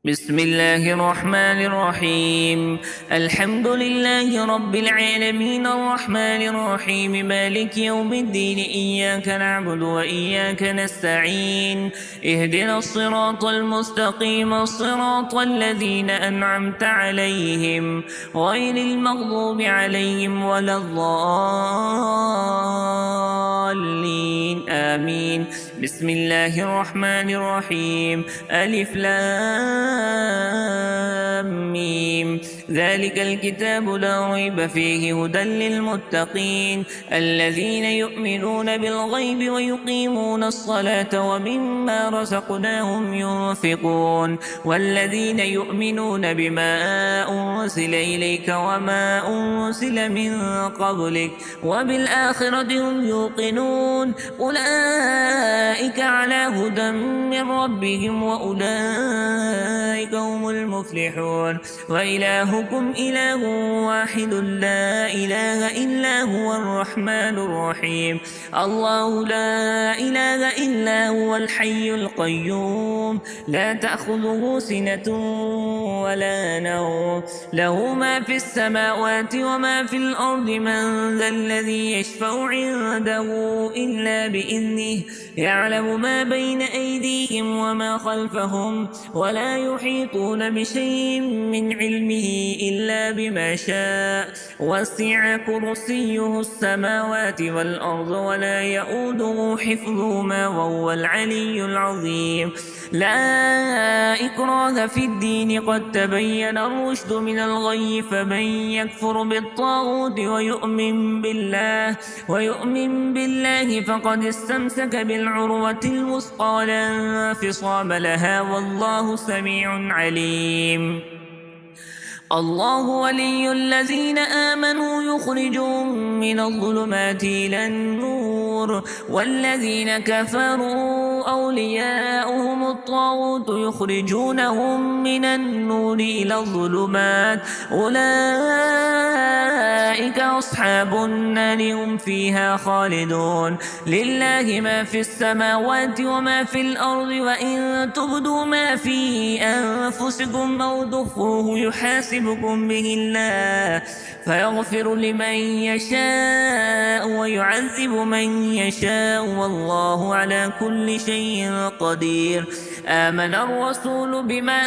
بسم الله الرحمن الرحيم. الحمد لله رب العالمين الرحمن الرحيم مالك يوم الدين إياك نعبد وإياك نستعين اهدنا الصراط المستقيم الصراط الذين أنعمت عليهم غير المغضوب عليهم ولا الضالين آمين. بسم الله الرحمن الرحيم. ألف لام ميم ذلك الكتاب لا ريب فيه هدى للمتقين الذين يؤمنون بالغيب ويقيمون الصلاة ومما رزقناهم ينفقون والذين يؤمنون بما أنزل إليك وما أنزل من قبلك وبالآخرة هم يوقنون أولئك على هدى من ربهم وأولئك هم المفلحون. وإلهكم إله واحد لا إله إلا هو الرحمن الرحيم الله لا إله إلا هو الحي القيوم لا تأخذه سنة ولا نوم له ما في السماوات وما في الأرض من ذا الذي يشفع عنده إلا بإذنه يعلم ما بين أيديهم وما خلفهم ولا يحيطون بشيء من علمه إلا بما شاء وسع كرسيه السماوات والأرض ولا يؤوده حفظهما وهو العلي العظيم. لا إكراه في الدين قد تبين الرشد من الغي فمن يكفر بالطاغوت ويؤمن بالله فقد استمسك بالعروة الوثقى لا انفصام لها والله سميع عليم. الله ولي الذين آمنوا يخرجهم من الظلمات إلى النور والذين كفروا أولياؤهم الطاغوت يخرجونهم من النور إلى الظلمات أولئك أصحاب النار هم فيها خالدون. لله ما في السماوات وما في الأرض وإن تبدوا ما في أنفسكم أو تخفوه يحاسبكم به الله فيغفر لمن يشاء ويعذب من يشاء والله على كل شيء قدير. آمن الرسول بما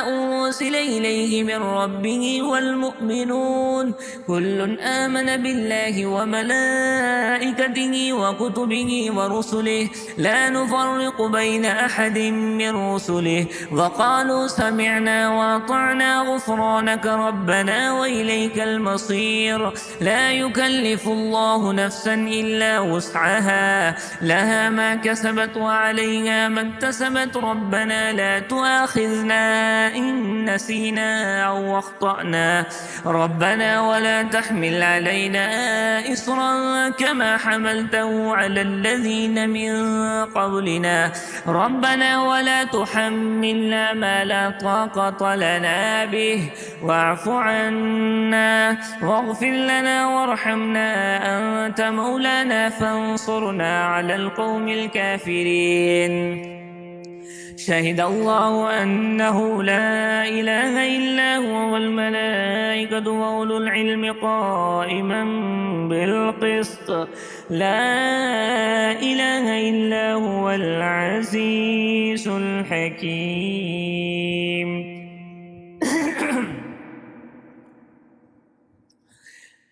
أنزل إليه من ربه والمؤمنون كل آمن بالله وملائكته وكتبه ورسله لا نفرق بين أحد من رسله وقالوا سمعنا وأطعنا غفرانك ربنا وإليك المصير. لا يكلف الله نفسا إلا وسعها لها ما كسبت وعليها ما اكتسبت ربنا لا تؤاخذنا إن نسينا أو أخطأنا ربنا ولا تحمل علينا إصرا كما حملته على الذين من قبلنا ربنا ولا تحملنا ما لا طاقة لنا به واعف عنا واغفر لنا وارحمنا أنت مولانا فانصرنا على القوم الكافرين. شهد الله أنه لا إله إلا هو والملائكة وأولو العلم قائما بالقسط لا إله إلا هو العزيز الحكيم.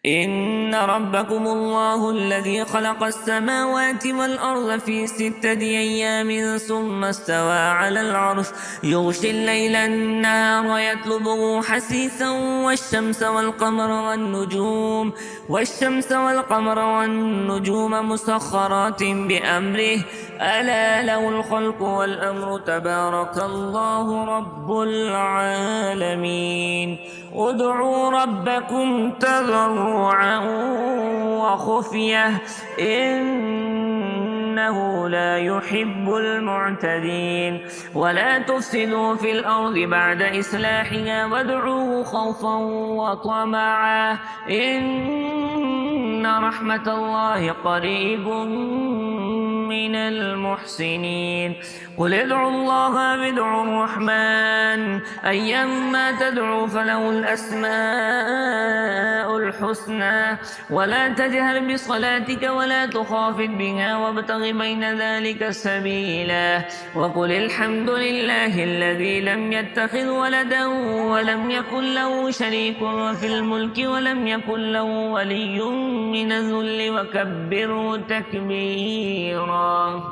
إن ربكم الله الذي خلق السماوات والأرض في 6 أيام ثم استوى على العرش يغشي الليل النهار يطلبه حثيثا والشمس والقمر والنجوم مسخرات بأمره ألا له الخلق والأمر تبارك الله رب العالمين. ادعوا ربكم تضرعا وخفية إنه لا يحب المعتدين. ولا تفسدوا في الأرض بعد إصلاحها وادعوه خوفا وطمعا إن رحمة الله قريب من المحسنين قل ادعوا الله أو ادعوا الرحمن أيما تدعوا فله الأسماء الحسنى ولا تجهر بصلاتك ولا تخافت بها وابتغ بين ذلك سبيلا وقل الحمد لله الذي لم يتخذ ولدا ولم يكن له شريك في الملك ولم يكن له ولي من الذل وكبره تكبيرا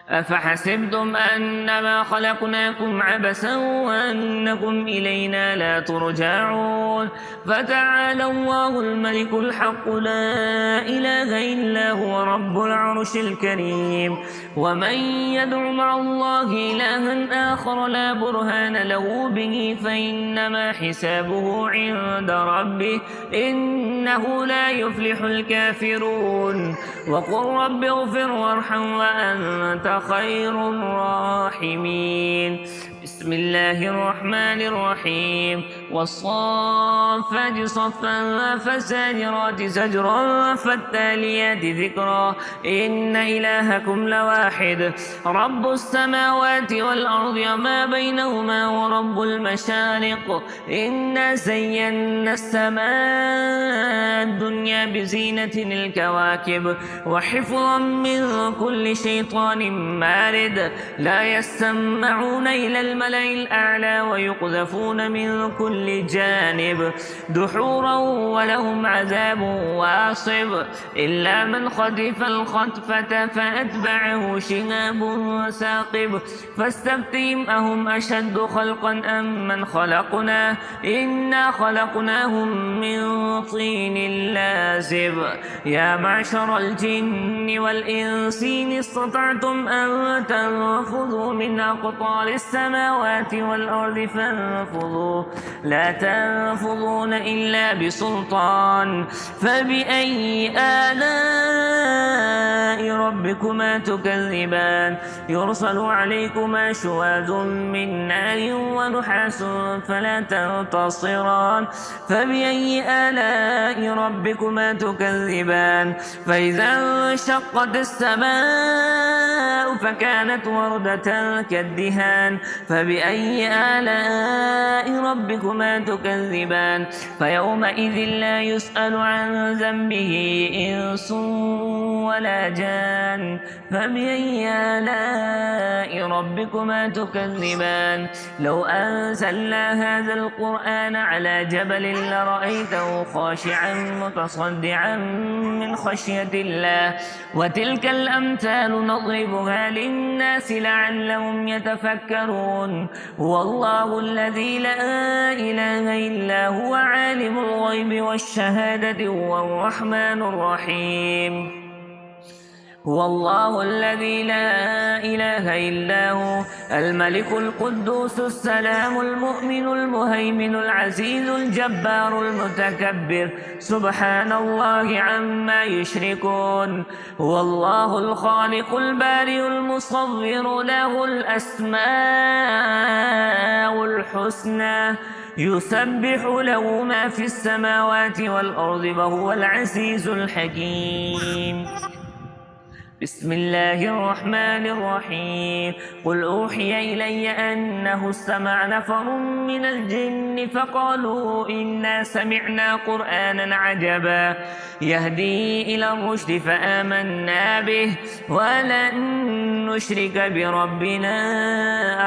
أفحسبتم أنما خلقناكم عبثا وأنكم إلينا لا ترجعون فتعالى الله الملك الحق لا إله إلا هو رب العرش الكريم ومن يدع مع الله إلها آخر لا برهان له به فإنما حسابه عند ربه إنه لا يفلح الكافرون وقل رب اغفر وارحم وأنت خير الراحمين بسم الله الرحمن الرحيم والصافات صفا فالزاجرات زجرا فالتاليات ذكرا إن إلهكم لواحد رب السماوات والأرض وما بينهما ورب المشارق إنا زينا السماء الدنيا بزينة الكواكب وحفظا من كل شيطان مارد لا يسمعون إلى الملأ الأعلى ويقذفون من كل جانب دحورا ولهم عذاب واصب إلا من خطف الخطفة فأتبعه شهاب ثاقب فاستفتهم أهم أشد خلقا أم من خلقنا إنا خلقناهم من طين لازب يا معشر الجن والإنس إن استطعتم أن تنفذوا من أقطار السماوات والأرض فانفذوا لا تنفذون إلا بسلطان فبأي آلاء ربكما تكذبان يرسل عليكما شواذ من نار ونحاس فلا تنتصران فبأي آلاء ربكما تكذبان فإذا انشقت السماء فكانت وردة كالدهان فبأي آلاء ربكما تكذبان فيومئذ لا يسأل عن ذنبه إنس ولا جان فبأي آلاء ربكما تكذبان لو أنزلنا هذا القرآن على جبل لرأيته خاشعا متصدعا من خشية الله وتلك الأمثال نضربها للناس لعلهم يتفكرون هو الله الذي لا إله إلا هو عالم الغيب والشهادة هو الرحمن الرحيم هو الله الذي لا إله إلا هو الملك القدوس السلام المؤمن المهيمن العزيز الجبار المتكبر سبحان الله عما يشركون هو الله الخالق البارئ المصور له الأسماء الحسنى يسبح له ما في السماوات والأرض وهو العزيز الحكيم بسم الله الرحمن الرحيم قل أوحي إلي أنه استمع نفر من الجن فقالوا إنا سمعنا قرآنا عجبا يهدي إلى الرشد فآمنا به ولن نشرك بربنا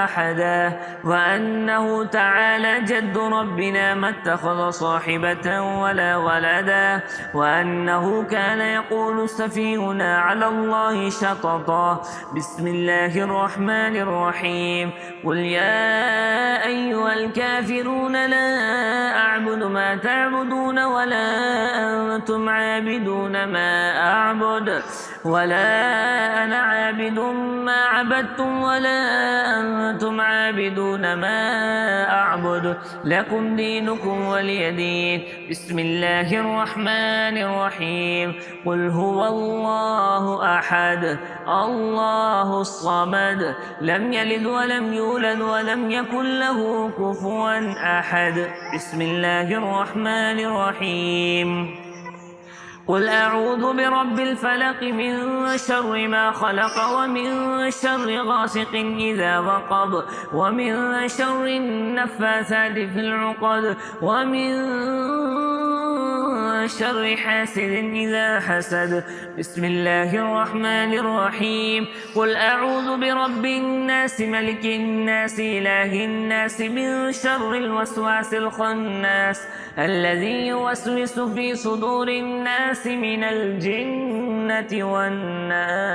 أحدا وأنه تعالى جد ربنا ما اتخذ صاحبة ولا ولدا وأنه كان يقول سفيهنا على الله شططا بسم الله الرحمن الرحيم قل يا أيها الكافرون لا أعبد ما تعبدون ولا أنتم عابدون ما أعبد ولا أنا عابد ما عبدتم ولا أنتم عابدون ما أعبد لكم دينكم ولي دين بسم الله الرحمن الرحيم قل هو الله أحد الله الصمد لم يلد ولم يولد ولم يكن له كفوا أحد بسم الله الرحمن الرحيم قل أعوذ برب الفلق من شر ما خلق ومن شر غاسق إذا وقب ومن شر النفاثات في العقد ومن شر حاسد إذا حسد. بسم الله الرحمن الرحيم. قل أعوذ برب الناس ملك الناس إله الناس من شر الوسواس الخناس الذي يوسوس في صدور الناس من الجنة والناس.